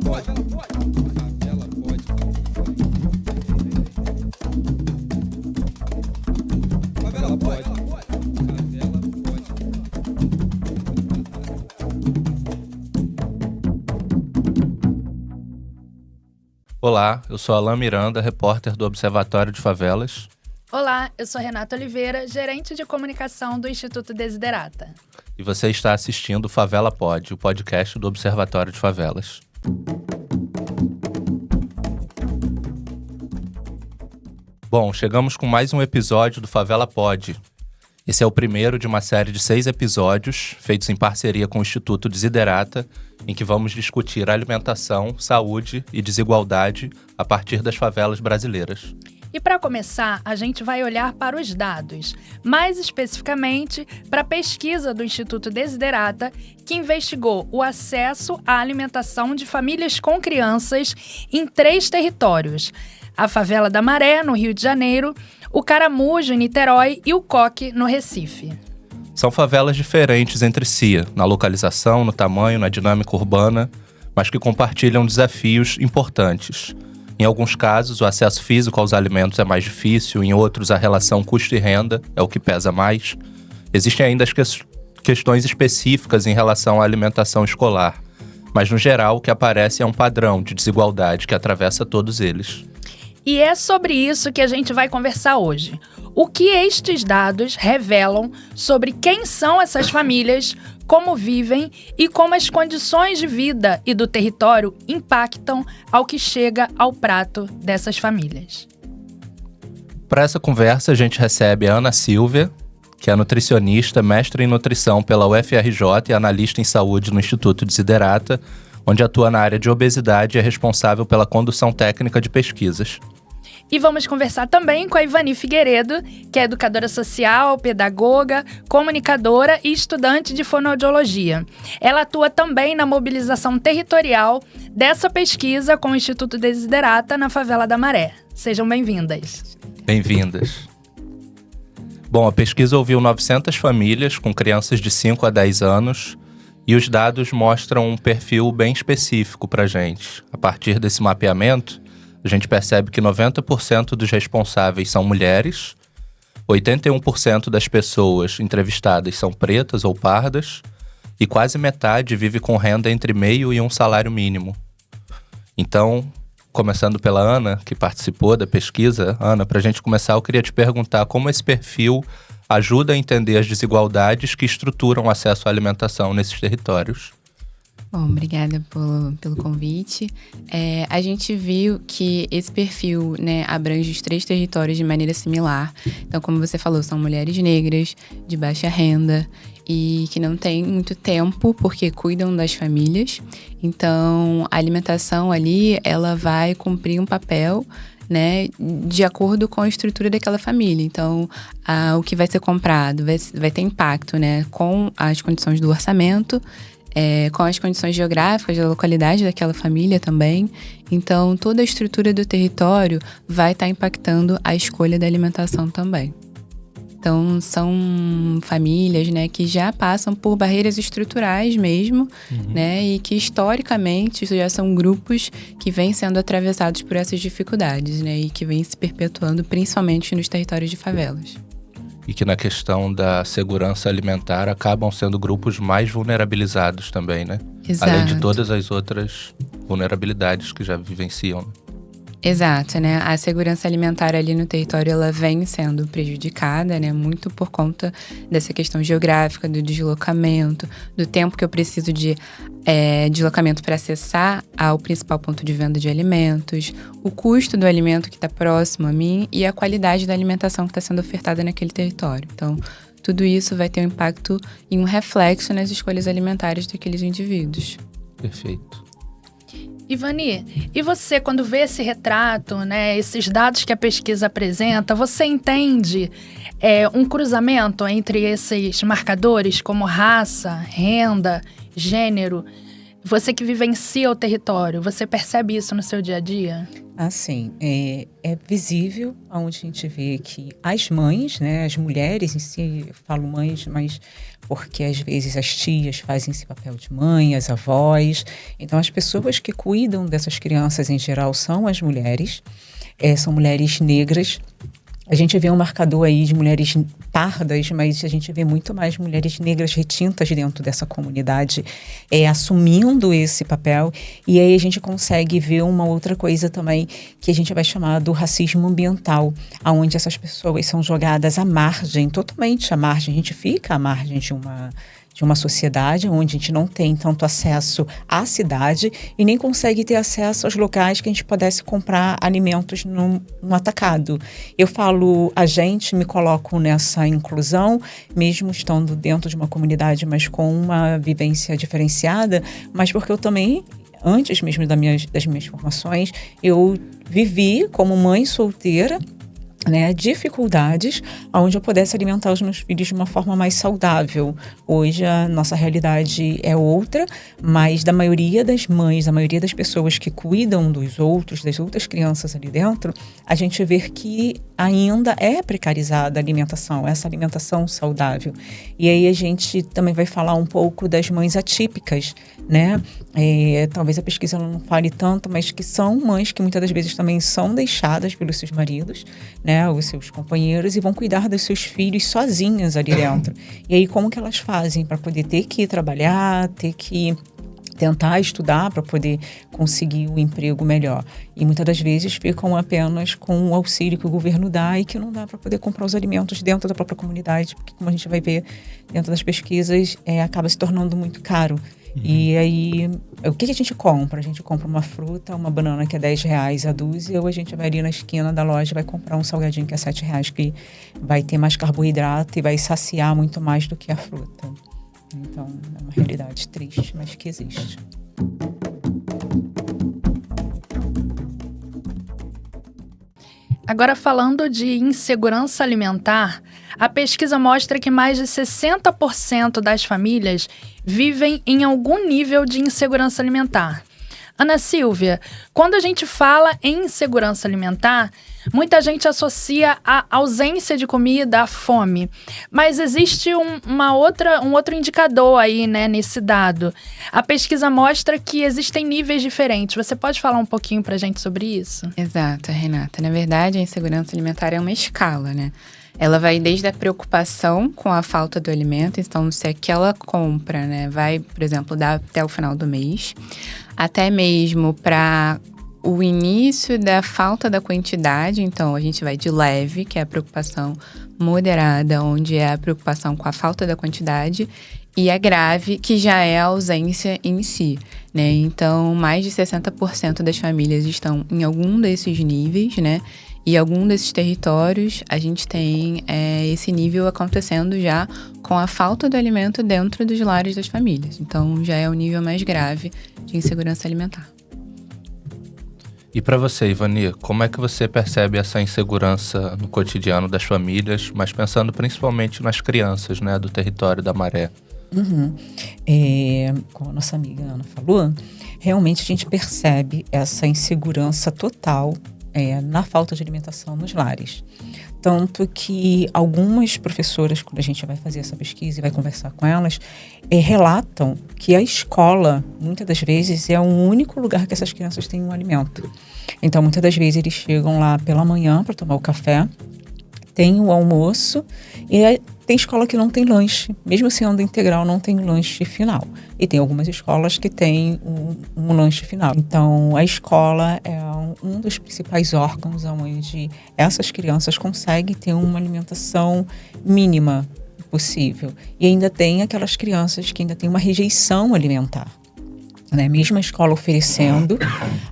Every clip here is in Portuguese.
pode. Favela pode. Favela pode. Favela pode. Olá, eu sou Alan Miranda, repórter do Observatório de Favelas. Olá, eu sou Renata Oliveira, gerente de comunicação do Instituto Desiderata. E você está assistindo Favela Pod, o podcast do Observatório de Favelas. Bom, chegamos com mais um episódio do Favela Pod. Esse é o primeiro de uma série de 6 episódios, feitos em parceria com o Instituto Desiderata, em que vamos discutir alimentação, saúde e desigualdade a partir das favelas brasileiras. E para começar, a gente vai olhar para os dados, mais especificamente para a pesquisa do Instituto Desiderata, que investigou o acesso à alimentação de famílias com crianças em 3 territórios: a Favela da Maré, no Rio de Janeiro, o Caramujo, em Niterói, e o Coque, no Recife. São favelas diferentes entre si, na localização, no tamanho, na dinâmica urbana, mas que compartilham desafios importantes. Em alguns casos, o acesso físico aos alimentos é mais difícil, em outros, a relação custo e renda é o que pesa mais. Existem ainda as questões específicas em relação à alimentação escolar, mas, no geral, o que aparece é um padrão de desigualdade que atravessa todos eles. E é sobre isso que a gente vai conversar hoje. O que estes dados revelam sobre quem são essas famílias, como vivem e como as condições de vida e do território impactam ao que chega ao prato dessas famílias. Para essa conversa, a gente recebe a Ana Silvia, que é nutricionista, mestre em nutrição pela UFRJ e analista em saúde no Instituto Desiderata, onde atua na área de obesidade e é responsável pela condução técnica de pesquisas. E vamos conversar também com a Ivani Figueiredo, que é educadora social, pedagoga, comunicadora e estudante de fonoaudiologia. Ela atua também na mobilização territorial dessa pesquisa com o Instituto Desiderata na Favela da Maré. Sejam bem-vindas. Bem-vindas. Bom, a pesquisa ouviu 900 famílias com crianças de 5 a 10 anos e os dados mostram um perfil bem específico para a gente. A partir desse mapeamento, a gente percebe que 90% dos responsáveis são mulheres, 81% das pessoas entrevistadas são pretas ou pardas e quase metade vive com renda entre meio e um salário mínimo. Então, começando pela Ana, que participou da pesquisa, Ana, para a gente começar, eu queria te perguntar como esse perfil ajuda a entender as desigualdades que estruturam o acesso à alimentação nesses territórios. Bom, obrigada pelo convite. A gente viu que esse perfil, abrange os 3 territórios de maneira similar. Então, como você falou, são mulheres negras, de baixa renda e que não têm muito tempo porque cuidam das famílias. Então, a alimentação ali, ela vai cumprir um papel, de acordo com a estrutura daquela família. Então, o que vai ser comprado vai ter impacto, com as condições do orçamento, com as condições geográficas da localidade daquela família também. Então, toda a estrutura do território vai estar impactando a escolha da alimentação também. Então, são famílias, que já passam por barreiras estruturais mesmo, e que historicamente já são grupos que vêm sendo atravessados por essas dificuldades, e que vêm se perpetuando principalmente nos territórios de favelas. E que na questão da segurança alimentar acabam sendo grupos mais vulnerabilizados também, né? Exato. Além de todas as outras vulnerabilidades que já vivenciam. Exato, A segurança alimentar ali no território, ela vem sendo prejudicada, muito por conta dessa questão geográfica, do deslocamento, do tempo que eu preciso de deslocamento para acessar ao principal ponto de venda de alimentos, o custo do alimento que está próximo a mim e a qualidade da alimentação que está sendo ofertada naquele território. Então, tudo isso vai ter um impacto e um reflexo nas escolhas alimentares daqueles indivíduos. Perfeito. Ivani, e você, quando vê esse retrato, esses dados que a pesquisa apresenta, você entende um cruzamento entre esses marcadores como raça, renda, gênero? Você que vivencia o território, você percebe isso no seu dia a dia? Assim, é visível onde a gente vê que as mães, né, as mulheres em si, eu falo mães, mas porque às vezes as tias fazem esse papel de mãe, as avós. Então, as pessoas que cuidam dessas crianças em geral são as mulheres, são mulheres negras. A gente vê um marcador aí de mulheres pardas, mas a gente vê muito mais mulheres negras retintas dentro dessa comunidade, assumindo esse papel. E aí a gente consegue ver uma outra coisa também, que a gente vai chamar do racismo ambiental, onde essas pessoas são jogadas à margem, totalmente à margem. A gente fica à margem de uma sociedade onde a gente não tem tanto acesso à cidade e nem consegue ter acesso aos locais que a gente pudesse comprar alimentos num atacado. Eu falo, me coloco nessa inclusão, mesmo estando dentro de uma comunidade, mas com uma vivência diferenciada, mas porque eu também, antes mesmo das minhas formações, eu vivi como mãe solteira, né, dificuldades onde eu pudesse alimentar os meus filhos de uma forma mais saudável. Hoje a nossa realidade é outra, mas da maioria das mães, da maioria das pessoas que cuidam dos outros, das outras crianças ali dentro, a gente vê que ainda é precarizada a alimentação, essa alimentação saudável. E aí a gente também vai falar um pouco das mães atípicas, né? Talvez a pesquisa não fale tanto, mas que são mães que muitas das vezes também são deixadas pelos seus maridos, né, os seus companheiros, e vão cuidar dos seus filhos sozinhas ali dentro. E aí como que elas fazem para poder ter que ir trabalhar, ter que tentar estudar para poder conseguir um emprego melhor. E muitas das vezes ficam apenas com o auxílio que o governo dá e que não dá para poder comprar os alimentos dentro da própria comunidade, porque como a gente vai ver dentro das pesquisas, acaba se tornando muito caro. E aí, o que a gente compra? A gente compra uma fruta, uma banana que é R$10 a dúzia, ou a gente vai ali na esquina da loja e vai comprar um salgadinho que é R$7, que vai ter mais carboidrato e vai saciar muito mais do que a fruta. Então, é uma realidade triste, mas que existe. Agora, falando de insegurança alimentar, a pesquisa mostra que mais de 60% das famílias vivem em algum nível de insegurança alimentar. Ana Silvia, quando a gente fala em insegurança alimentar, muita gente associa a ausência de comida à fome. Mas existe um outro indicador aí, né, nesse dado. A pesquisa mostra que existem níveis diferentes. Você pode falar um pouquinho pra gente sobre isso? Exato, Renata. Na verdade, a insegurança alimentar é uma escala, né? Ela vai desde a preocupação com a falta do alimento, então se aquela compra, né, vai, por exemplo, dar até o final do mês, até mesmo para o início da falta da quantidade, então a gente vai de leve, que é a preocupação moderada, onde é a preocupação com a falta da quantidade, e a grave, que já é a ausência em si, né? Então, mais de 60% das famílias estão em algum desses níveis, né? E algum desses territórios, a gente tem esse nível acontecendo já com a falta do alimento dentro dos lares das famílias. Então, já é o nível mais grave de insegurança alimentar. E para você, Ivani, como é que você percebe essa insegurança no cotidiano das famílias, mas pensando principalmente nas crianças, né, do território da Maré? Como a nossa amiga Ana falou, realmente a gente percebe essa insegurança total na falta de alimentação nos lares. Tanto que algumas professoras, quando a gente vai fazer essa pesquisa e vai conversar com elas, relatam que a escola, muitas das vezes, é o único lugar que essas crianças têm um alimento. Então, muitas das vezes, eles chegam lá pela manhã para tomar o café, tem o almoço e tem escola que não tem lanche, mesmo sendo integral, não tem lanche final. E tem algumas escolas que têm um lanche final. Então, a escola é um dos principais órgãos onde essas crianças conseguem ter uma alimentação mínima possível. E ainda tem aquelas crianças que ainda têm uma rejeição alimentar. Né? Mesmo a escola oferecendo,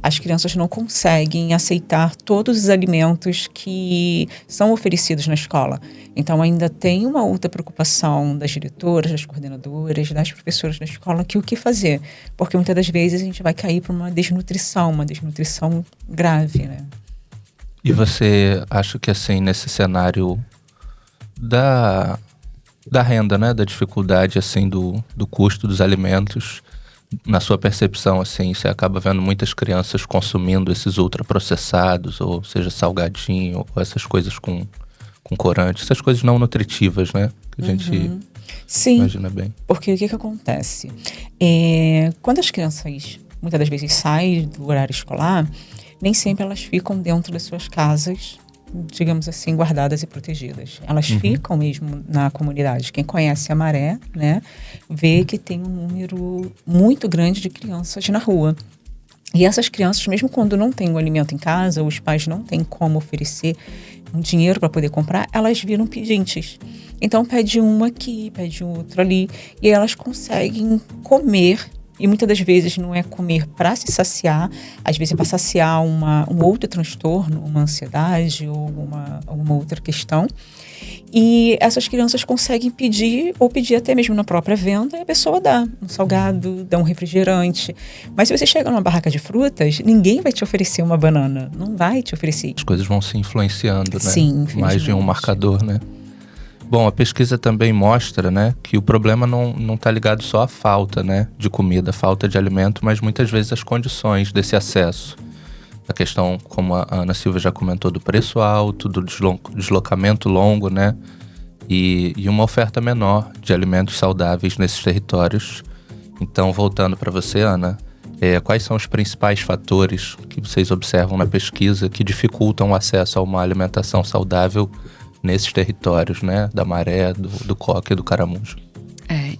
as crianças não conseguem aceitar todos os alimentos que são oferecidos na escola. Então, ainda tem uma outra preocupação das diretoras, das coordenadoras, das professoras da escola, que o que fazer. Porque muitas das vezes a gente vai cair para uma desnutrição grave. Né? E você acha que, assim, nesse cenário da renda, né, da dificuldade, assim, do custo dos alimentos, na sua percepção, assim, você acaba vendo muitas crianças consumindo esses ultraprocessados, ou seja, salgadinho, ou essas coisas com corante, essas coisas não nutritivas, né? Que a gente Sim, imagina bem. porque o que acontece? Quando as crianças, muitas das vezes, saem do horário escolar, nem sempre elas ficam dentro das suas casas, digamos assim, guardadas e protegidas. Elas ficam mesmo na comunidade. Quem conhece a Maré, né, vê que tem um número muito grande de crianças na rua. E essas crianças, mesmo quando não tem o alimento em casa, os pais não têm como oferecer um dinheiro para poder comprar, elas viram pedintes. Então pede uma aqui, pede outra ali, e elas conseguem comer. E muitas das vezes não é comer para se saciar, às vezes é para saciar um outro transtorno, uma ansiedade ou alguma outra questão. E essas crianças conseguem pedir, ou pedir até mesmo na própria venda, e a pessoa dá um salgado, dá um refrigerante. Mas se você chega numa barraca de frutas, ninguém vai te oferecer uma banana, não vai te oferecer. As coisas vão se influenciando, né? Sim, infelizmente. Mais de um marcador, né? Bom, a pesquisa também mostra, né, que o problema não está ligado só à falta, né, de comida, falta de alimento, mas muitas vezes as condições desse acesso. A questão, como a Ana Silva já comentou, do preço alto, do deslocamento longo, né, e uma oferta menor de alimentos saudáveis nesses territórios. Então, voltando para você, Ana, quais são os principais fatores que vocês observam na pesquisa que dificultam o acesso a uma alimentação saudável nesses territórios, né? Da Maré, do Coque e do Caramujo.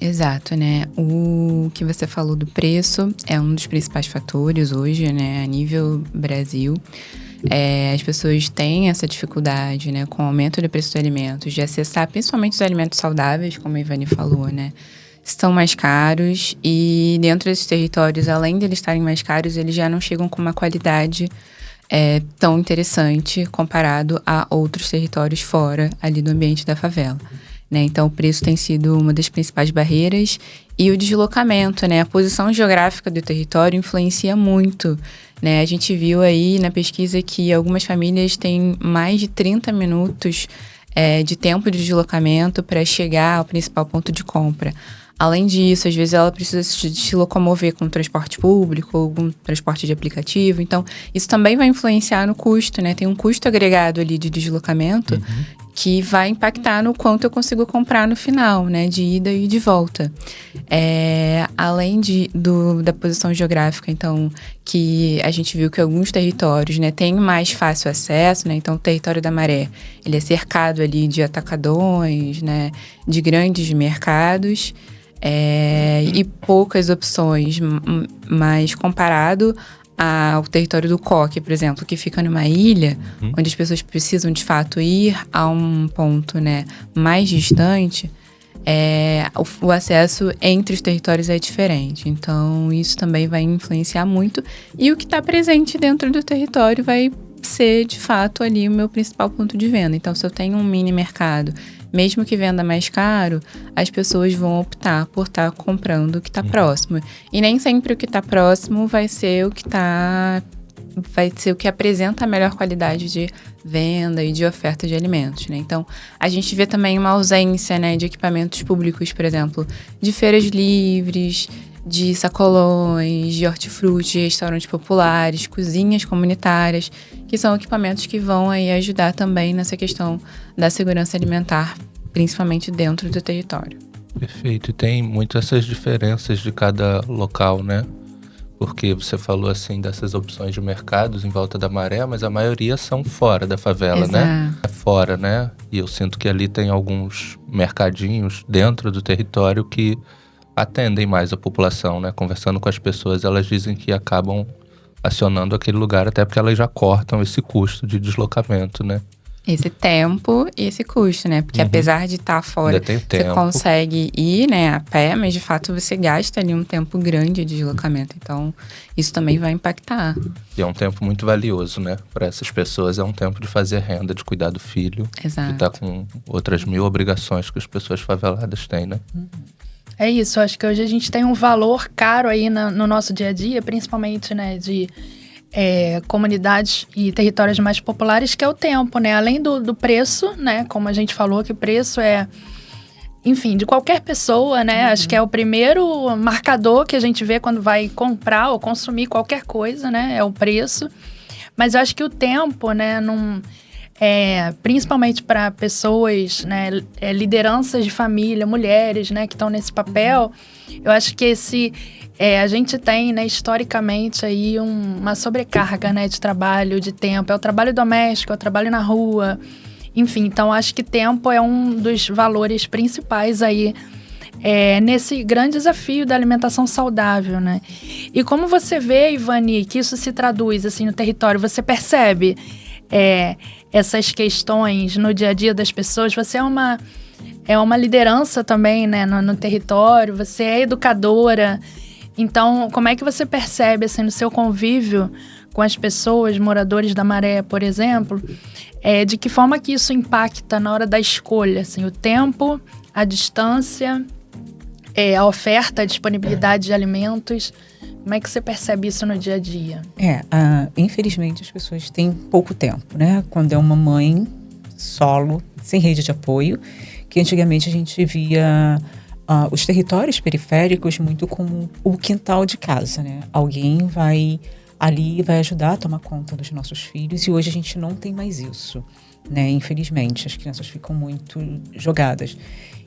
Exato, né? O que você falou do preço é um dos principais fatores hoje, né? A nível Brasil. As pessoas têm essa dificuldade, né? Com o aumento do preço dos alimentos, de acessar principalmente os alimentos saudáveis, como a Ivani falou, né? Estão mais caros e dentro desses territórios, além de eles estarem mais caros, eles já não chegam com uma qualidade tão interessante comparado a outros territórios fora ali do ambiente da favela, né? Então, o preço tem sido uma das principais barreiras e o deslocamento, né? A posição geográfica do território influencia muito, né? A gente viu aí na pesquisa que algumas famílias têm mais de 30 minutos de tempo de deslocamento para chegar ao principal ponto de compra. Além disso, às vezes ela precisa se locomover com transporte público ou com transporte de aplicativo. Então, isso também vai influenciar no custo, né? Tem um custo agregado ali de deslocamento que vai impactar no quanto eu consigo comprar no final, né? De ida e de volta. Além da posição geográfica, então, que a gente viu que alguns territórios, né, têm mais fácil acesso, né? Então, o território da Maré, ele é cercado ali de atacadões, né? De grandes mercados. E poucas opções, mas comparado ao território do Coque, por exemplo, que fica numa ilha, onde as pessoas precisam de fato ir a um ponto, né, mais distante, o acesso entre os territórios é diferente. Então, isso também vai influenciar muito. E o que está presente dentro do território vai ser, de fato, ali o meu principal ponto de venda. Então, se eu tenho um mini mercado, mesmo que venda mais caro, as pessoas vão optar por estar comprando o que está próximo. E nem sempre o que está próximo vai ser o que apresenta a melhor qualidade de venda e de oferta de alimentos, né? Então, a gente vê também uma ausência, né, de equipamentos públicos, por exemplo, de feiras livres, de sacolões, de hortifruti, restaurantes populares, cozinhas comunitárias, que são equipamentos que vão aí ajudar também nessa questão da segurança alimentar, principalmente dentro do território. Perfeito. E tem muitas essas diferenças de cada local, né? Porque você falou assim dessas opções de mercados em volta da Maré, mas a maioria são fora da favela, né? É fora, né? E eu sinto que ali tem alguns mercadinhos dentro do território que atendem mais a população, né? Conversando com as pessoas, elas dizem que acabam acionando aquele lugar, até porque elas já cortam esse custo de deslocamento, né? Esse tempo e esse custo, né? Porque apesar de estar fora, você consegue ir, né, a pé, mas de fato você gasta ali um tempo grande de deslocamento. Então, isso também vai impactar. E é um tempo muito valioso, né? Para essas pessoas é um tempo de fazer renda, de cuidar do filho. Exato. De estar com outras 1000 obrigações que as pessoas faveladas têm, né? É isso, acho que hoje a gente tem um valor caro aí no nosso dia a dia, principalmente, né, de comunidades e territórios mais populares, que é o tempo, né? Além do preço, né? Como a gente falou, que o preço é enfim, de qualquer pessoa, né? Acho que é o primeiro marcador que a gente vê quando vai comprar ou consumir qualquer coisa, né? É o preço. Mas eu acho que o tempo, né? Principalmente para pessoas, né? Lideranças de família, mulheres, né? Que estão nesse papel. Eu acho que a gente tem, né? Historicamente aí uma sobrecarga, né? De trabalho, de tempo. É o trabalho doméstico, é o trabalho na rua. Enfim, então acho que tempo é um dos valores principais aí nesse grande desafio da alimentação saudável, né? E como você vê, Ivani, que isso se traduz assim no território? Você percebe essas questões no dia a dia das pessoas? Você é uma liderança também, né, no território, você é educadora. Então, como é que você percebe, assim, no seu convívio com as pessoas, moradores da Maré, por exemplo, de que forma que isso impacta na hora da escolha, assim, o tempo, a distância, a oferta, a disponibilidade de alimentos? Como é que você percebe isso no dia a dia? Infelizmente as pessoas têm pouco tempo, né? Quando é uma mãe solo, sem rede de apoio, que antigamente a gente via os territórios periféricos muito como o quintal de casa, né? Alguém vai ali, vai ajudar a tomar conta dos nossos filhos, e hoje a gente não tem mais isso, né? Infelizmente, as crianças ficam muito jogadas.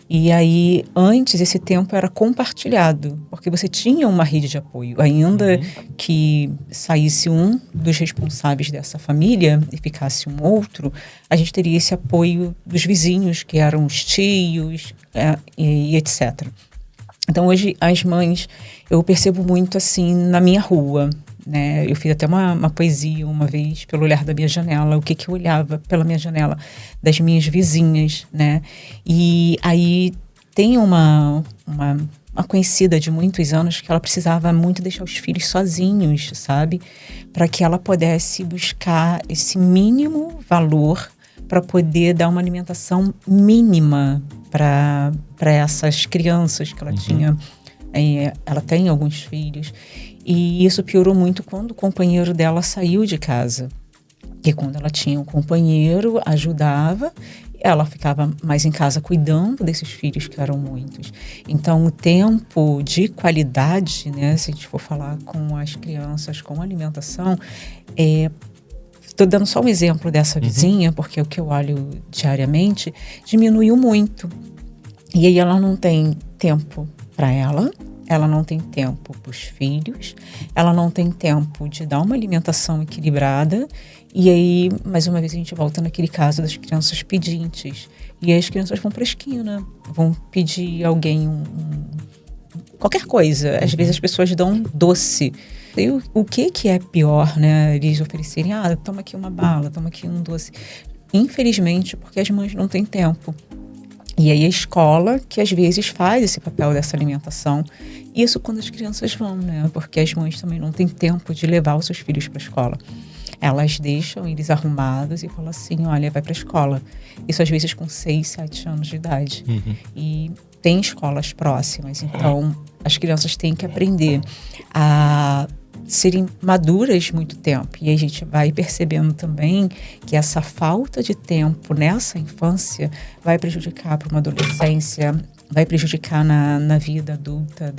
E aí, antes, esse tempo era compartilhado, porque você tinha uma rede de apoio. Ainda que saísse um dos responsáveis dessa família e ficasse um outro, a gente teria esse apoio dos vizinhos, que eram os tios, e etc. Então, hoje, as mães, eu percebo muito assim na minha rua, né? Eu fiz até uma poesia uma vez pelo olhar da minha janela, o que eu olhava pela minha janela das minhas vizinhas, né? E aí tem uma conhecida de muitos anos que ela precisava muito deixar os filhos sozinhos, sabe? Para que ela pudesse buscar esse mínimo valor para poder dar uma alimentação mínima para essas crianças que ela tinha. Ela tem alguns filhos. E isso piorou muito quando o companheiro dela saiu de casa. E quando ela tinha um companheiro, ajudava, ela ficava mais em casa cuidando desses filhos, que eram muitos. Então, o tempo de qualidade, né, se a gente for falar com as crianças, com alimentação, estou dando só um exemplo dessa vizinha, porque é o que eu olho diariamente, diminuiu muito. E aí ela não tem tempo para ela não tem tempo para os filhos, ela não tem tempo de dar uma alimentação equilibrada. E aí, mais uma vez, a gente volta naquele caso das crianças pedintes. E aí as crianças vão para a esquina, vão pedir alguém qualquer coisa. Às vezes as pessoas dão doce. E o que é pior, né? Eles oferecerem, toma aqui uma bala, toma aqui um doce. Infelizmente, porque as mães não têm tempo. E aí a escola, que às vezes faz esse papel dessa alimentação. Isso quando as crianças vão, né? Porque as mães também não têm tempo de levar os seus filhos para a escola. Elas deixam eles arrumados e falam assim, olha, vai para a escola. Isso às vezes com 6, 7 anos de idade. E tem escolas próximas. Então, as crianças têm que aprender a serem maduras muito tempo. E aí a gente vai percebendo também que essa falta de tempo nessa infância vai prejudicar para uma adolescência, vai prejudicar na vida adulta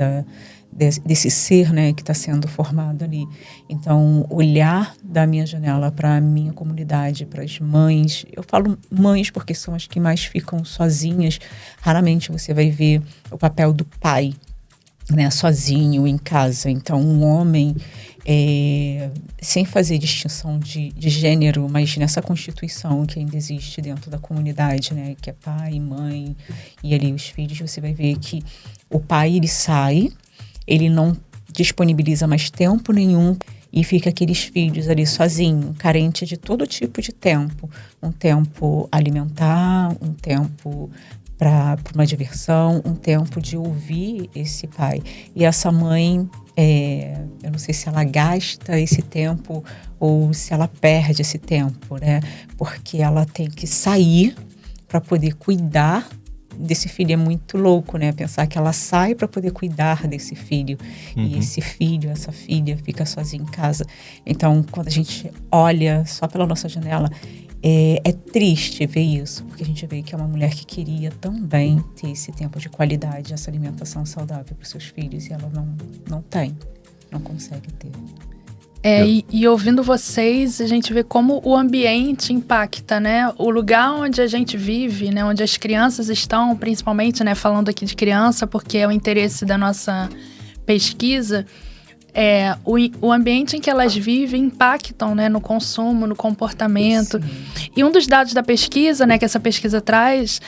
desse ser, né, que está sendo formado ali. Então, olhar da minha janela para a minha comunidade, para as mães, eu falo mães porque são as que mais ficam sozinhas. Raramente você vai ver o papel do pai, né, sozinho em casa. Então, um homem, sem fazer distinção de gênero, mas nessa constituição que ainda existe dentro da comunidade, né, que é pai, mãe e ali os filhos, você vai ver que o pai, ele sai, ele não disponibiliza mais tempo nenhum e fica aqueles filhos ali sozinho, carente de todo tipo de tempo. Um tempo alimentar, um tempo para uma diversão, um tempo de ouvir esse pai. E essa mãe, eu não sei se ela gasta esse tempo ou se ela perde esse tempo, né? Porque ela tem que sair para poder cuidar desse filho. É muito louco, né? Pensar que ela sai para poder cuidar desse filho. E esse filho, essa filha fica sozinha em casa. Então, quando a gente olha só pela nossa janela É triste ver isso, porque a gente vê que é uma mulher que queria também ter esse tempo de qualidade, essa alimentação saudável para os seus filhos, e ela não tem, não consegue ter. E ouvindo vocês, a gente vê como o ambiente impacta, né? O lugar onde a gente vive, né? Onde as crianças estão, principalmente, né? Falando aqui de criança, porque é o interesse da nossa pesquisa. O ambiente em que elas vivem impactam, né, no consumo, no comportamento. Sim. E um dos dados da pesquisa, né, que essa pesquisa traz,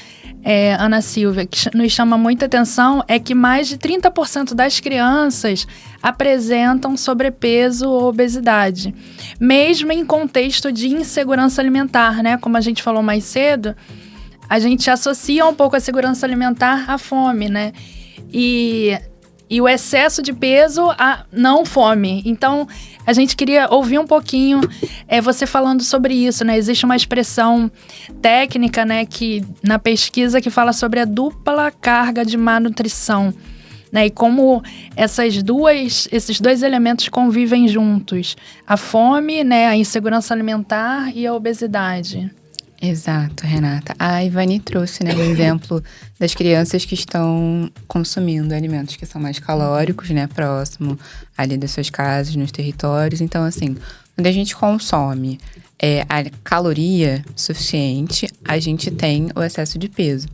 Ana Silvia, que nos chama muita atenção, é que mais de 30% das crianças apresentam sobrepeso ou obesidade, mesmo em contexto de insegurança alimentar, né? Como a gente falou mais cedo, a gente associa um pouco a segurança alimentar à fome, né? E o excesso de peso a não fome. Então, a gente queria ouvir um pouquinho você falando sobre isso, né? Existe uma expressão técnica, né, que, na pesquisa, que fala sobre a dupla carga de má nutrição, né? E como esses dois elementos convivem juntos. A fome, né, a insegurança alimentar e a obesidade. Exato, Renata. A Ivani trouxe, né, o exemplo das crianças que estão consumindo alimentos que são mais calóricos, né, próximo ali das suas casas, nos territórios. Então, assim, quando a gente consome a caloria suficiente, a gente tem o excesso de peso.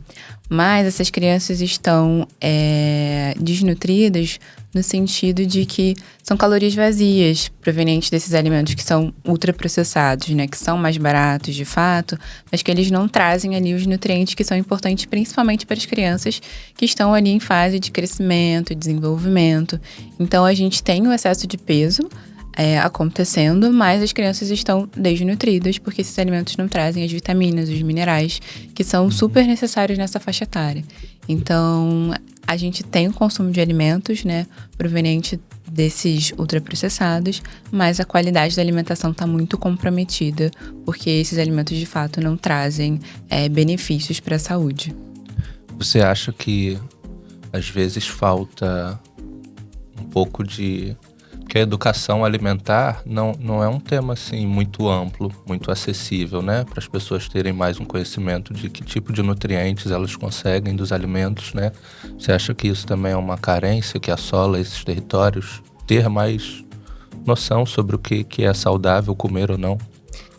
Mas essas crianças estão desnutridas no sentido de que são calorias vazias, provenientes desses alimentos que são ultraprocessados, né? Que são mais baratos, de fato, mas que eles não trazem ali os nutrientes que são importantes, principalmente para as crianças que estão ali em fase de crescimento, desenvolvimento. Então, a gente tem o excesso de peso acontecendo, mas as crianças estão desnutridas porque esses alimentos não trazem as vitaminas, os minerais que são super necessários nessa faixa etária. Então, a gente tem o consumo de alimentos, né, proveniente desses ultraprocessados, mas a qualidade da alimentação está muito comprometida porque esses alimentos de fato não trazem benefícios para a saúde. Você acha que às vezes falta um pouco de... Porque a educação alimentar não é um tema assim muito amplo, muito acessível, né? Para as pessoas terem mais um conhecimento de que tipo de nutrientes elas conseguem dos alimentos, né? Você acha que isso também é uma carência que assola esses territórios? Ter mais noção sobre o que é saudável comer ou não?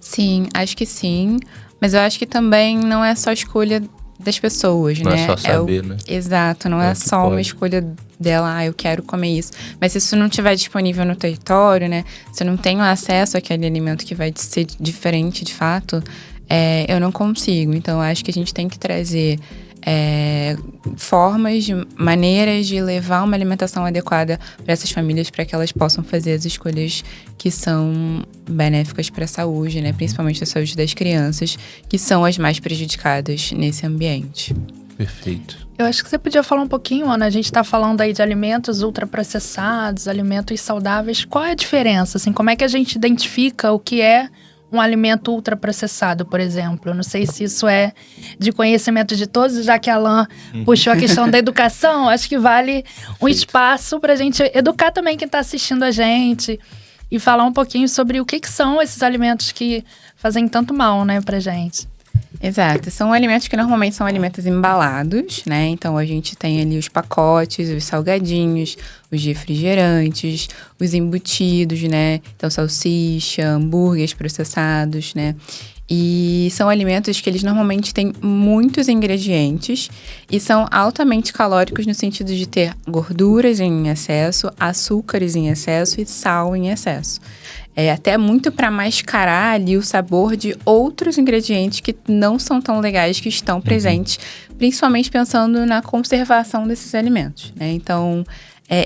Sim, acho que sim. Mas eu acho que também não é só escolha das pessoas, não né? É só saber, né? Exato, não é só uma escolha dela, eu quero comer isso. Mas se isso não estiver disponível no território, né? Se eu não tenho acesso àquele alimento que vai ser diferente de fato, eu não consigo. Então, eu acho que a gente tem que trazer maneiras de levar uma alimentação adequada para essas famílias, para que elas possam fazer as escolhas que são benéficas para a saúde, né? Principalmente a saúde das crianças, que são as mais prejudicadas nesse ambiente. Perfeito. Eu acho que você podia falar um pouquinho, Ana, a gente está falando aí de alimentos ultraprocessados, alimentos saudáveis. Qual é a diferença? Assim, como é que a gente identifica o que é um alimento ultraprocessado, por exemplo? Eu não sei se isso é de conhecimento de todos, já que a Alain puxou a questão da educação, acho que vale um espaço para a gente educar também quem está assistindo a gente e falar um pouquinho sobre o que são esses alimentos que fazem tanto mal, né, pra gente. Exato, são alimentos que normalmente são alimentos embalados, né? Então a gente tem ali os pacotes, os salgadinhos, os refrigerantes, os embutidos, né? Então salsicha, hambúrgueres processados, né? E são alimentos que eles normalmente têm muitos ingredientes e são altamente calóricos no sentido de ter gorduras em excesso, açúcares em excesso e sal em excesso. Até muito para mascarar ali o sabor de outros ingredientes que não são tão legais que estão presentes, principalmente pensando na conservação desses alimentos, né? Então,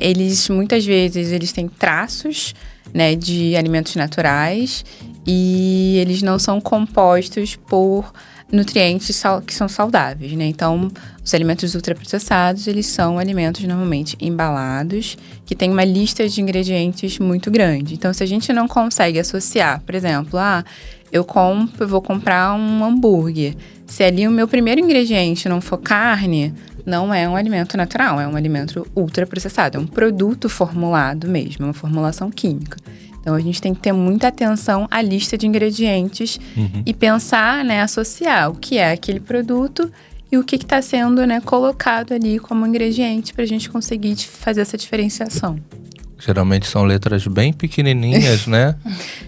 eles muitas vezes eles têm traços, né, de alimentos naturais e eles não são compostos por nutrientes que são saudáveis, né? Então, os alimentos ultraprocessados, eles são alimentos normalmente embalados, que tem uma lista de ingredientes muito grande. Então, se a gente não consegue associar, por exemplo, eu vou comprar um hambúrguer. Se ali o meu primeiro ingrediente não for carne, não é um alimento natural, é um alimento ultraprocessado, é um produto formulado mesmo, é uma formulação química. Então a gente tem que ter muita atenção à lista de ingredientes e pensar, né, associar o que é aquele produto e o que está sendo, né, colocado ali como ingrediente para a gente conseguir fazer essa diferenciação. Geralmente são letras bem pequenininhas, né?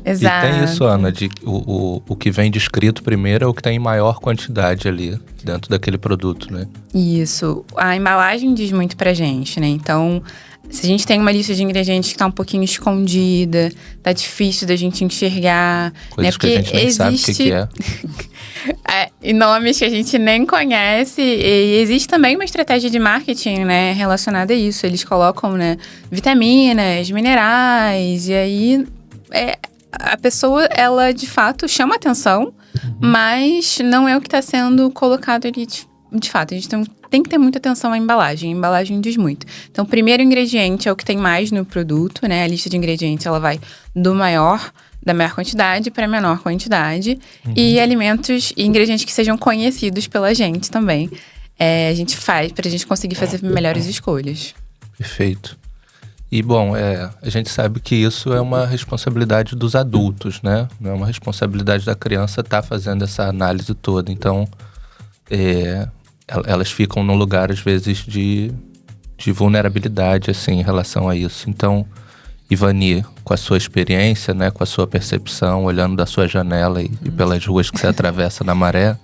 Exato. E tem isso, Ana, de o que vem descrito primeiro é o que tem em maior quantidade ali dentro daquele produto, né? Isso. A embalagem diz muito pra gente, né? Então, se a gente tem uma lista de ingredientes que tá um pouquinho escondida, tá difícil da gente enxergar, Coisas né? que a gente nem sabe o que é. E nomes que a gente nem conhece. E existe também uma estratégia de marketing, né, relacionada a isso. Eles colocam, né, vitaminas, minerais, e aí a pessoa, ela de fato chama atenção, mas não é o que está sendo colocado ali de fato. A gente tem que ter muita atenção à embalagem. A embalagem diz muito. Então, o primeiro ingrediente é o que tem mais no produto, né? A lista de ingredientes, ela vai da maior quantidade para a menor quantidade. E alimentos e ingredientes que sejam conhecidos pela gente também. A gente faz para a gente conseguir fazer melhores escolhas. Perfeito. E, bom, a gente sabe que isso é uma responsabilidade dos adultos, né? Não é uma responsabilidade da criança estar fazendo essa análise toda. Então, elas ficam num lugar, às vezes, de vulnerabilidade, assim, em relação a isso. Então, Ivani, com a sua experiência, né, com a sua percepção, olhando da sua janela e pelas ruas que você atravessa na Maré,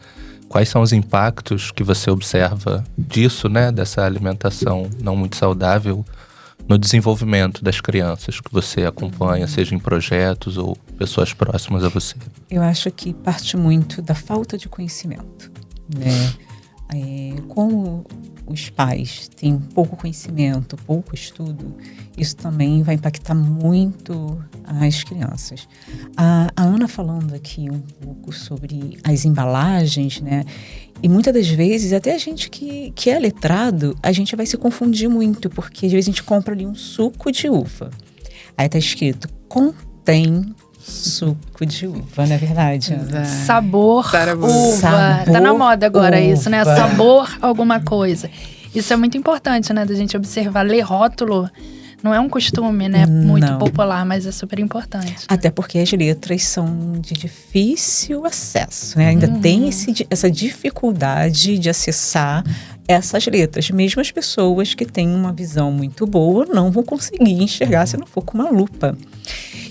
quais são os impactos que você observa disso, né, dessa alimentação não muito saudável no desenvolvimento das crianças que você acompanha, seja em projetos ou pessoas próximas a você? Eu acho que parte muito da falta de conhecimento, né? Como os pais têm pouco conhecimento, pouco estudo, isso também vai impactar muito as crianças. A Ana falando aqui um pouco sobre as embalagens, né? E muitas das vezes, até a gente que é letrado, a gente vai se confundir muito, porque às vezes a gente compra ali um suco de uva. Aí tá escrito, contém suco de uva, não é verdade, Ana? Sabor uva. Sabor Tá na moda agora isso, né? uva. Sabor alguma coisa. Isso é muito importante, né? Da gente observar. Ler rótulo não é um costume, né? Muito Não. popular, mas é super importante. Até porque as letras são de difícil acesso, né? Ainda tem essa dificuldade de acessar essas letras. Mesmo as pessoas que têm uma visão muito boa não vão conseguir enxergar se não for com uma lupa.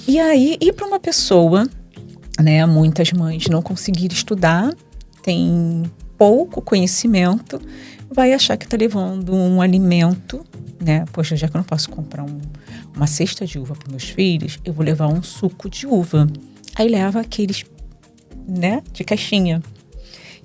E aí, ir para uma pessoa, né? Muitas mães não conseguiram estudar, tem pouco conhecimento, vai achar que está levando um alimento, né? Poxa, já que eu não posso comprar uma cesta de uva para meus filhos, eu vou levar um suco de uva. Aí leva aqueles, né, de caixinha.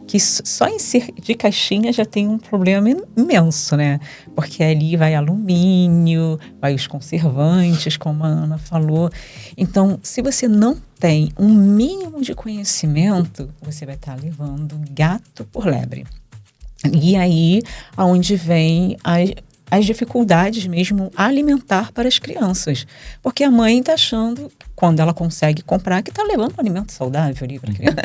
Que só em ser de caixinha já tem um problema imenso, né? Porque ali vai alumínio, vai os conservantes, como a Ana falou. Então, se você não tem um mínimo de conhecimento, você vai estar levando gato por lebre. E aí, aonde vem as dificuldades mesmo alimentar para as crianças. Porque a mãe está achando, quando ela consegue comprar, que está levando um alimento saudável ali para a criança.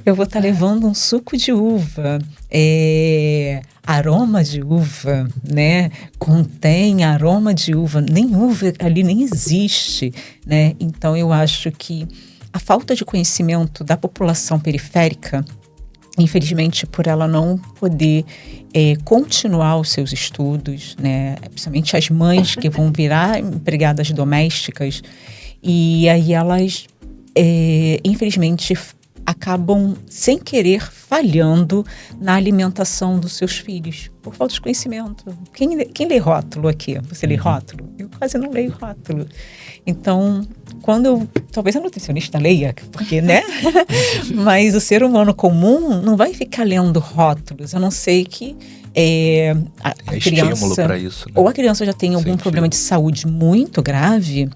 Eu vou estar levando um suco de uva, aroma de uva, né? Contém aroma de uva. Nem uva ali nem existe, né? Então, eu acho que a falta de conhecimento da população periférica, infelizmente, por ela não poder continuar os seus estudos, né? Principalmente as mães que vão virar empregadas domésticas, e aí elas, infelizmente, acabam, sem querer, falhando na alimentação dos seus filhos, por falta de conhecimento. Quem lê rótulo aqui? Você lê rótulo? Eu quase não leio rótulo. Então, talvez a nutricionista leia, porque, né? Mas o ser humano comum não vai ficar lendo rótulos, a não ser que a criança... estímulo para isso, né? Ou a criança já tem algum Sentido. problema de saúde muito grave,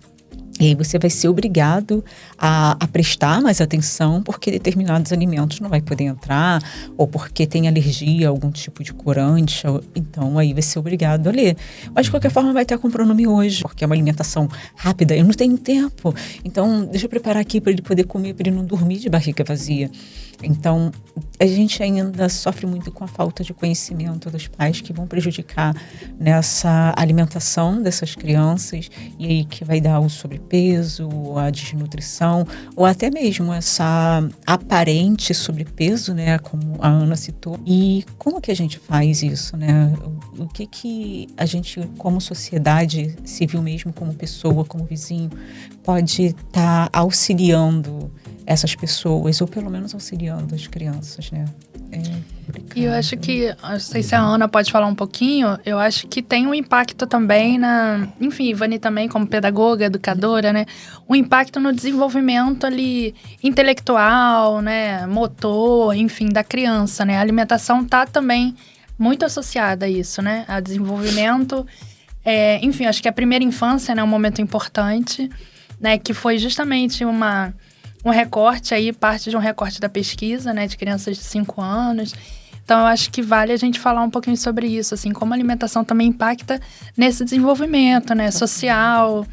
e aí você vai ser obrigado a prestar mais atenção, porque determinados alimentos não vai poder entrar, ou porque tem alergia a algum tipo de corante. Então, aí vai ser obrigado a ler. Mas, de qualquer forma, vai estar comprando miojo, porque é uma alimentação rápida. Eu não tenho tempo. Então, deixa eu preparar aqui para ele poder comer, para ele não dormir de barriga vazia. Então, a gente ainda sofre muito com a falta de conhecimento dos pais, que vão prejudicar nessa alimentação dessas crianças, e aí que vai dar o sobrepeso, a desnutrição, ou até mesmo essa aparente sobrepeso, né, como a Ana citou. E como que a gente faz isso, né? O que a gente, como sociedade civil mesmo, como pessoa, como vizinho, pode estar auxiliando essas pessoas, ou pelo menos auxiliando as crianças, né? E eu acho que, não sei se a Ana pode falar um pouquinho, eu acho que tem um impacto também enfim, Ivani também como pedagoga, educadora, né? Um impacto no desenvolvimento ali intelectual, né? Motor, enfim, da criança, né? A alimentação tá também muito associada a isso, né? A desenvolvimento, enfim, acho que a primeira infância, né? É um momento importante, né? Que foi justamente um recorte aí, parte de um recorte da pesquisa, né, de crianças de 5 anos. Então, eu acho que vale a gente falar um pouquinho sobre isso, assim, como a alimentação também impacta nesse desenvolvimento, né, social,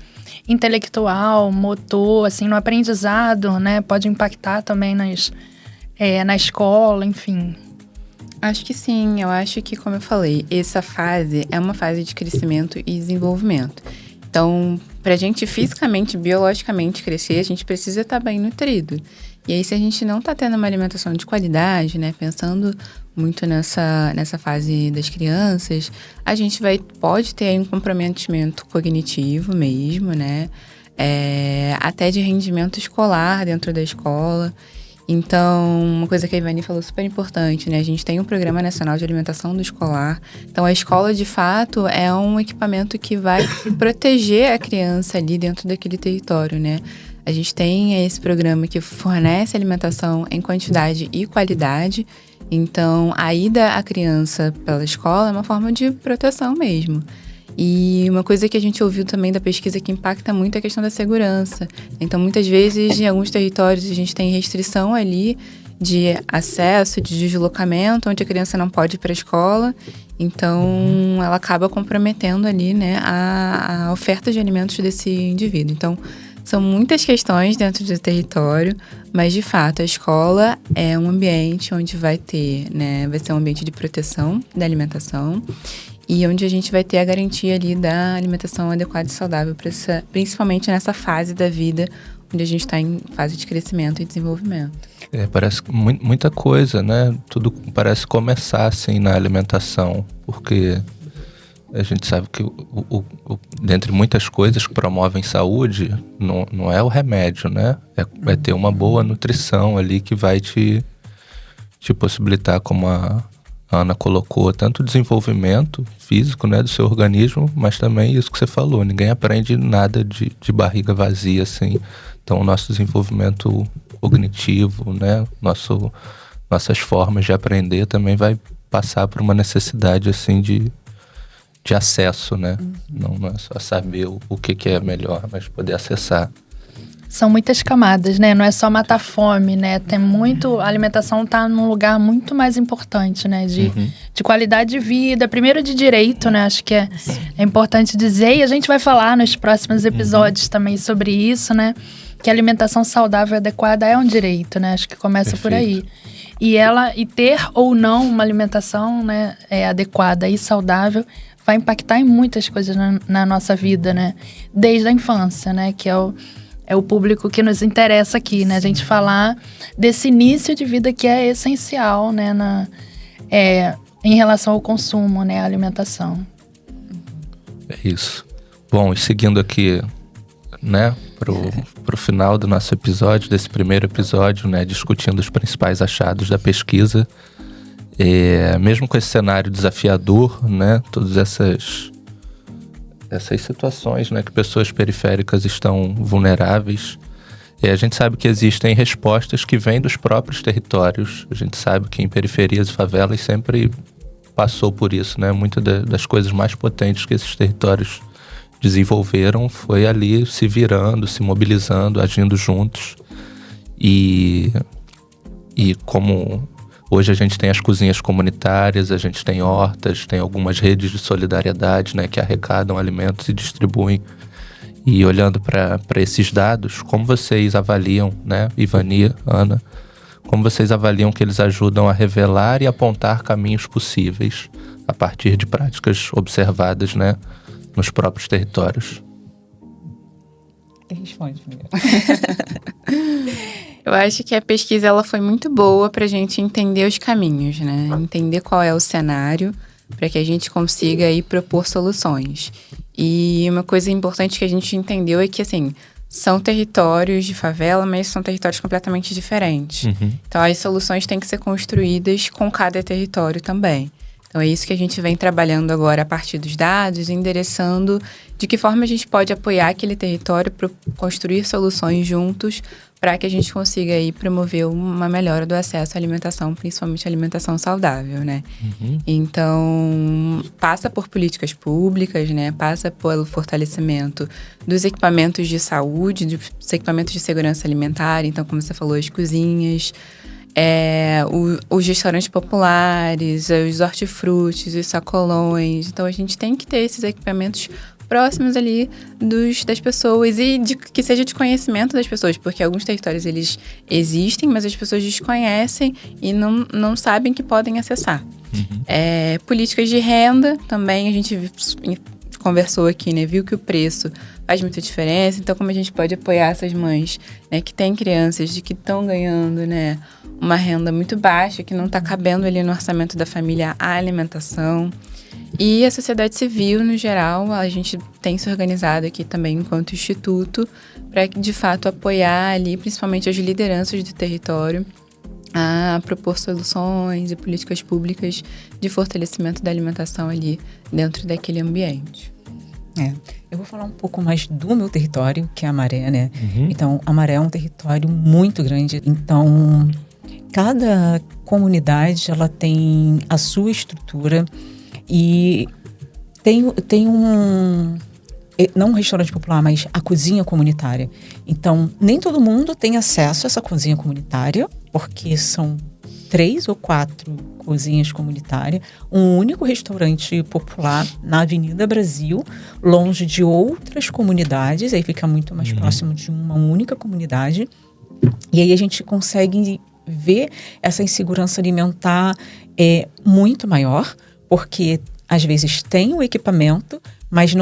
intelectual, motor, assim, no aprendizado, né, pode impactar também na escola, enfim. Acho que sim, eu acho que, como eu falei, essa fase é uma fase de crescimento e desenvolvimento. Então, pra gente fisicamente, biologicamente crescer, a gente precisa estar bem nutrido. E aí, se a gente não tá tendo uma alimentação de qualidade, né, pensando muito nessa fase das crianças, a gente pode ter aí um comprometimento cognitivo mesmo, né, até de rendimento escolar dentro da escola. Então, uma coisa que a Ivani falou super importante, né? A gente tem um Programa Nacional de Alimentação do Escolar. Então, a escola, de fato, é um equipamento que vai proteger a criança ali dentro daquele território, né? A gente tem esse programa que fornece alimentação em quantidade e qualidade. Então, a ida à criança pela escola é uma forma de proteção mesmo. E uma coisa que a gente ouviu também da pesquisa que impacta muito é a questão da segurança. Então, muitas vezes, em alguns territórios, a gente tem restrição ali de acesso, de deslocamento, onde a criança não pode ir para a escola. Então, ela acaba comprometendo ali, né, a oferta de alimentos desse indivíduo. Então, são muitas questões dentro do território, mas, de fato, a escola é um ambiente onde vai ser um ambiente de proteção da alimentação, e onde a gente vai ter a garantia ali da alimentação adequada e saudável, principalmente nessa fase da vida, onde a gente está em fase de crescimento e desenvolvimento. Parece muita coisa, né? Tudo parece começar assim na alimentação, porque a gente sabe que dentre muitas coisas que promovem saúde, não é o remédio, né? É ter uma boa nutrição ali que vai te possibilitar, como a Ana colocou, tanto o desenvolvimento físico, né, do seu organismo, mas também isso que você falou, ninguém aprende nada de barriga vazia, assim. Então, o nosso desenvolvimento cognitivo, né, nossas formas de aprender também vai passar por uma necessidade, assim, de acesso, né? Não é só saber o que é melhor, mas poder acessar. São muitas camadas, né? Não é só matar fome, né? Tem muito... A alimentação tá num lugar muito mais importante, né? De qualidade de vida, primeiro de direito, né? Acho que é importante dizer. E a gente vai falar nos próximos episódios também sobre isso, né? Que a alimentação saudável e adequada é um direito, né? Acho que começa por aí. E ter ou não uma alimentação, né, adequada e saudável vai impactar em muitas coisas na nossa vida, né? Desde a infância, né? Que é o público que nos interessa aqui, né? A gente falar desse início de vida que é essencial, né? Em relação ao consumo, né? A alimentação. É isso. Bom, e seguindo aqui, né? Pro final do nosso episódio, desse primeiro episódio, né? Discutindo os principais achados da pesquisa. Mesmo com esse cenário desafiador, né? Todas essas situações, né, que pessoas periféricas estão vulneráveis. A gente sabe que existem respostas que vêm dos próprios territórios. A gente sabe que em periferias e favelas sempre passou por isso, né? Muitas das coisas mais potentes que esses territórios desenvolveram foi ali se virando, se mobilizando, agindo juntos. E como hoje a gente tem as cozinhas comunitárias, a gente tem hortas, tem algumas redes de solidariedade, né, que arrecadam alimentos e distribuem. E olhando para esses dados, como vocês avaliam, né, Ivani, Ana, Como vocês avaliam que eles ajudam a revelar e apontar caminhos possíveis a partir de práticas observadas, né, nos próprios territórios? Quem responde primeiro? Eu acho que a pesquisa ela foi muito boa para a gente entender os caminhos, né? Entender qual é o cenário para que a gente consiga aí propor soluções. E uma coisa importante que a gente entendeu é que, assim, são territórios de favela, mas são territórios completamente diferentes. Então, as soluções têm que ser construídas com cada território também. Então, é isso que a gente vem trabalhando agora a partir dos dados, endereçando de que forma a gente pode apoiar aquele território para construir soluções juntos para que a gente consiga aí promover uma melhora do acesso à alimentação, principalmente alimentação saudável, né? Então, passa por políticas públicas, né? Passa pelo fortalecimento dos equipamentos de saúde, dos equipamentos de segurança alimentar. Então, como você falou, as cozinhas, os restaurantes populares, os hortifrutis, os sacolões. Então, a gente tem que ter esses equipamentos próximos ali das pessoas e que seja de conhecimento das pessoas, porque alguns territórios eles existem, mas as pessoas desconhecem e não sabem que podem acessar. Políticas de renda também, a gente conversou aqui, né? Viu que o preço faz muita diferença, então como a gente pode apoiar essas mães, né, que têm crianças, de que estão ganhando, né, uma renda muito baixa, que não está cabendo ali no orçamento da família a alimentação. E a sociedade civil, no geral, a gente tem se organizado aqui também enquanto instituto para, de fato, apoiar ali, principalmente as lideranças do território, a propor soluções e políticas públicas de fortalecimento da alimentação ali dentro daquele ambiente. Eu vou falar um pouco mais do meu território, que é a Maré, né? Então, a Maré é um território muito grande. Então, cada comunidade, ela tem a sua estrutura. E tem não um restaurante popular, mas a cozinha comunitária. Então, nem todo mundo tem acesso a essa cozinha comunitária, porque são 3 ou 4 cozinhas comunitárias, um único restaurante popular na Avenida Brasil, longe de outras comunidades, aí fica muito mais próximo de uma única comunidade. E aí a gente consegue ver essa insegurança alimentar muito maior, porque às vezes tem o equipamento, mas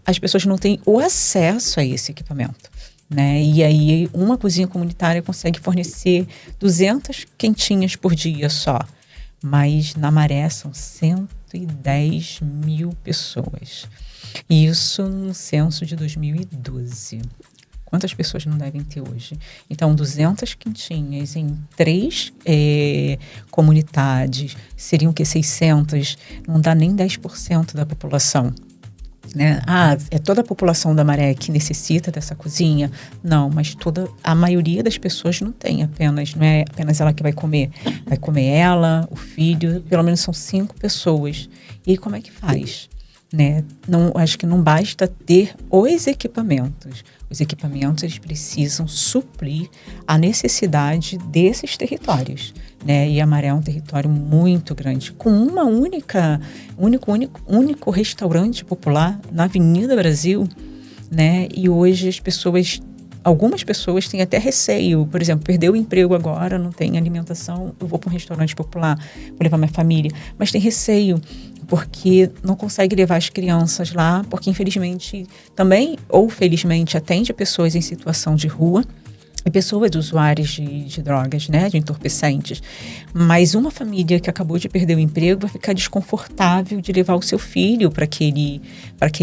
as pessoas não têm o acesso a esse equipamento, né? E aí uma cozinha comunitária consegue fornecer 200 quentinhas por dia só, mas na Maré são 110 mil pessoas. Isso no censo de 2012. Quantas pessoas não devem ter hoje? Então, 200 quentinhas em 3 comunidades, seriam o quê? 600? Não dá nem 10% da população, né? É toda a população da Maré que necessita dessa cozinha? Não, mas a maioria das pessoas não tem não é apenas ela que vai comer. Vai comer ela, o filho, pelo menos são 5 pessoas. E aí, como é que faz? Né? Acho que não basta ter os equipamentos. Os equipamentos eles precisam suprir a necessidade desses territórios, né? E a Maré é um território muito grande, com uma único restaurante popular na Avenida Brasil, né? E hoje algumas pessoas têm até receio, por exemplo, perdeu o emprego agora, não tem alimentação, eu vou para um restaurante popular, vou levar minha família, mas tem receio, porque não consegue levar as crianças lá, porque infelizmente também, ou felizmente, atende pessoas em situação de rua, e pessoas usuárias de drogas, né, de entorpecentes. Mas uma família que acabou de perder o emprego vai ficar desconfortável de levar o seu filho para aquele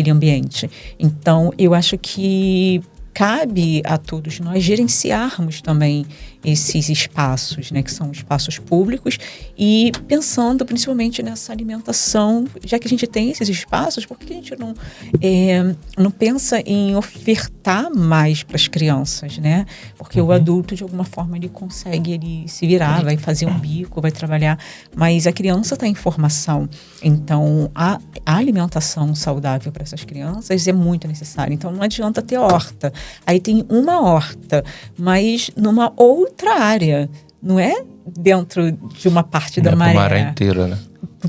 ambiente. Então, eu acho que cabe a todos nós gerenciarmos também esses espaços, né, que são espaços públicos, e pensando principalmente nessa alimentação, já que a gente tem esses espaços, por que a gente não pensa em ofertar mais para as crianças, né? Porque o adulto, de alguma forma, ele consegue se virar, vai fazer um bico, vai trabalhar, mas a criança está em formação. Então, a alimentação saudável para essas crianças é muito necessária. Então, não adianta ter horta. Aí tem uma horta, mas numa outra área, não é dentro de uma parte da Maré. Maré inteira, né?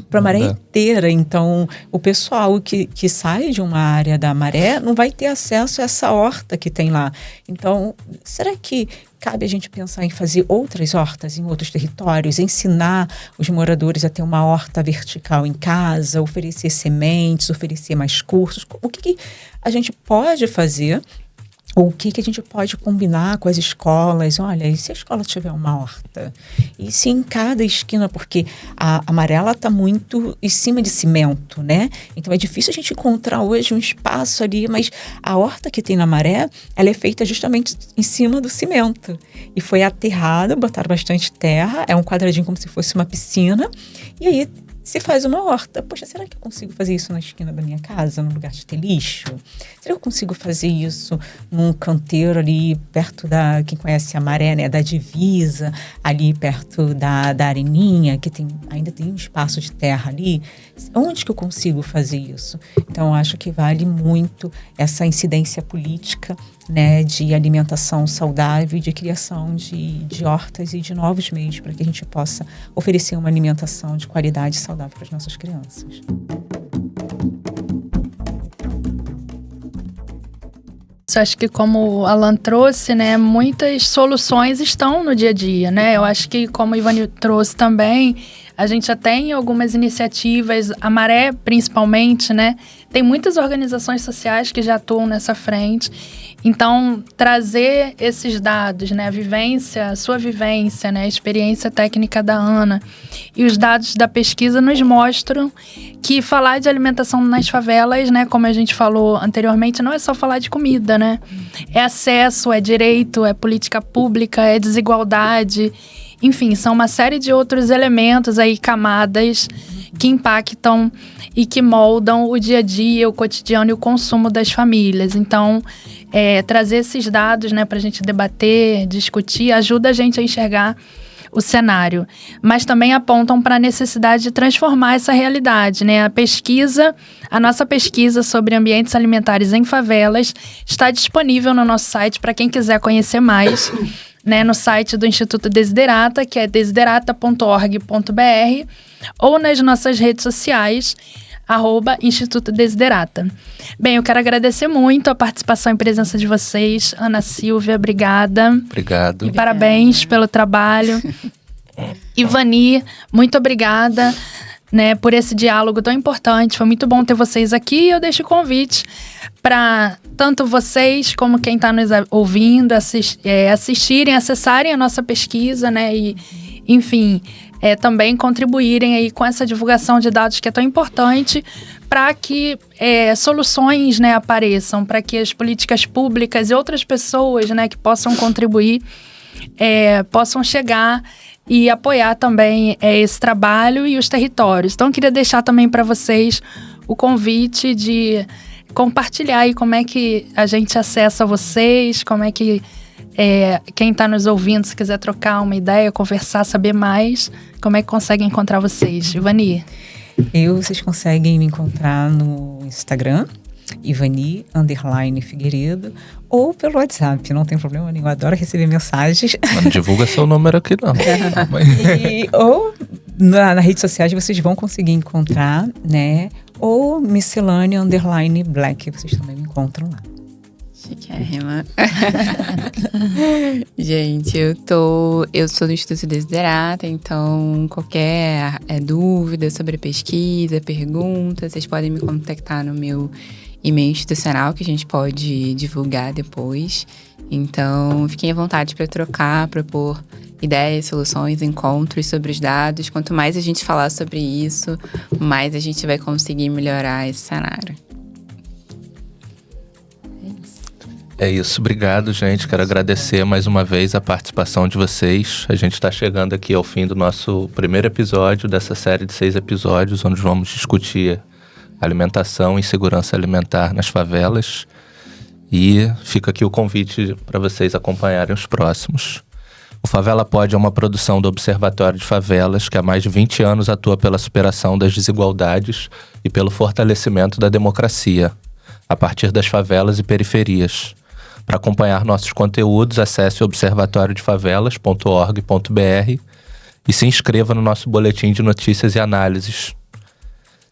para a maré dá. inteira. Então, o pessoal que sai de uma área da maré não vai ter acesso a essa horta que tem lá. Então, será que cabe a gente pensar em fazer outras hortas em outros territórios, ensinar os moradores a ter uma horta vertical em casa, oferecer sementes, oferecer mais cursos? O que a gente pode fazer? Ou o que a gente pode combinar com as escolas? Olha, e se a escola tiver uma horta? E se em cada esquina, porque a amarela está muito em cima de cimento, né? Então é difícil a gente encontrar hoje um espaço ali, mas a horta que tem na Maré, ela é feita justamente em cima do cimento. E foi aterrada, botaram bastante terra, é um quadradinho como se fosse uma piscina, e aí se faz uma horta. Poxa, será que eu consigo fazer isso na esquina da minha casa, no lugar de ter lixo? Será que eu consigo fazer isso num canteiro ali perto da, quem conhece a Maré, né, da divisa, ali perto da areninha, que ainda tem um espaço de terra ali? Onde que eu consigo fazer isso? Então, eu acho que vale muito essa incidência política, né, de alimentação saudável e de criação de hortas e de novos meios para que a gente possa oferecer uma alimentação de qualidade e saudável para as nossas crianças. Eu acho que, como o Alan trouxe, né, muitas soluções estão no dia a dia, né? Eu acho que, como o Ivani trouxe também, a gente já tem algumas iniciativas, a Maré principalmente, né? Tem muitas organizações sociais que já atuam nessa frente. Então, trazer esses dados, né, a sua vivência, né, a experiência técnica da Ana e os dados da pesquisa nos mostram que falar de alimentação nas favelas, né, como a gente falou anteriormente, não é só falar de comida, né? É acesso, é direito, é política pública, é desigualdade. Enfim, são uma série de outros elementos aí, camadas que impactam e que moldam o dia a dia, o cotidiano e o consumo das famílias. Então, trazer esses dados, né, para a gente debater, discutir, ajuda a gente a enxergar o cenário. Mas também apontam para a necessidade de transformar essa realidade, né? A nossa pesquisa sobre ambientes alimentares em favelas está disponível no nosso site para quem quiser conhecer mais, né, no site do Instituto Desiderata, que é desiderata.org.br, ou nas nossas redes sociais, @Instituto Desiderata. Bem, eu quero agradecer muito a participação e presença de vocês. Ana Silvia, obrigada. Obrigado. E parabéns pelo trabalho. Ivani, muito obrigada, né, por esse diálogo tão importante. Foi muito bom ter vocês aqui. Eu deixo o convite para tanto vocês como quem está nos ouvindo assistirem, acessarem a nossa pesquisa, né, e, enfim, também contribuírem aí com essa divulgação de dados que é tão importante para que soluções, né, apareçam, para que as políticas públicas e outras pessoas, né, que possam contribuir possam chegar e apoiar também esse trabalho e os territórios. Então, eu queria deixar também para vocês o convite de compartilhar aí como é que a gente acessa vocês, como é que quem está nos ouvindo, se quiser trocar uma ideia, conversar, saber mais, como é que consegue encontrar vocês? Ivani? Vocês conseguem me encontrar no Instagram, Ivani_Figueiredo, ou pelo WhatsApp, não tem problema nenhum, eu adoro receber mensagens. Mas não divulga seu número aqui, não. Ou nas redes sociais vocês vão conseguir encontrar, né? Ou Miscelânea_Black, vocês também me encontram lá. Chiquérrima. Gente, eu sou do Instituto Desiderata, então qualquer dúvida sobre pesquisa, pergunta, vocês podem me contactar no meu e-mail institucional, que a gente pode divulgar depois. Então, fiquem à vontade para trocar, propor ideias, soluções, encontros sobre os dados. Quanto mais a gente falar sobre isso, mais a gente vai conseguir melhorar esse cenário. É isso, obrigado, gente. Quero agradecer mais uma vez a participação de vocês. A gente está chegando aqui ao fim do nosso primeiro episódio dessa série de 6 episódios, onde vamos discutir alimentação e segurança alimentar nas favelas. E fica aqui o convite para vocês acompanharem os próximos. O Favela Pod é uma produção do Observatório de Favelas, que há mais de 20 anos atua pela superação das desigualdades e pelo fortalecimento da democracia, a partir das favelas e periferias. Para acompanhar nossos conteúdos, acesse observatoriodefavelas.org.br e se inscreva no nosso boletim de notícias e análises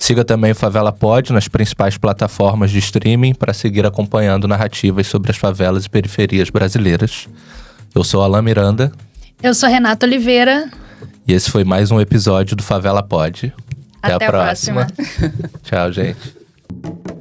Siga também o Favela Pod nas principais plataformas de streaming para seguir acompanhando narrativas sobre as favelas e periferias brasileiras. Eu sou Alan Miranda. Eu sou Renata Oliveira. E esse foi mais um episódio do Favela Pod. Até a próxima. próxima. Tchau, gente.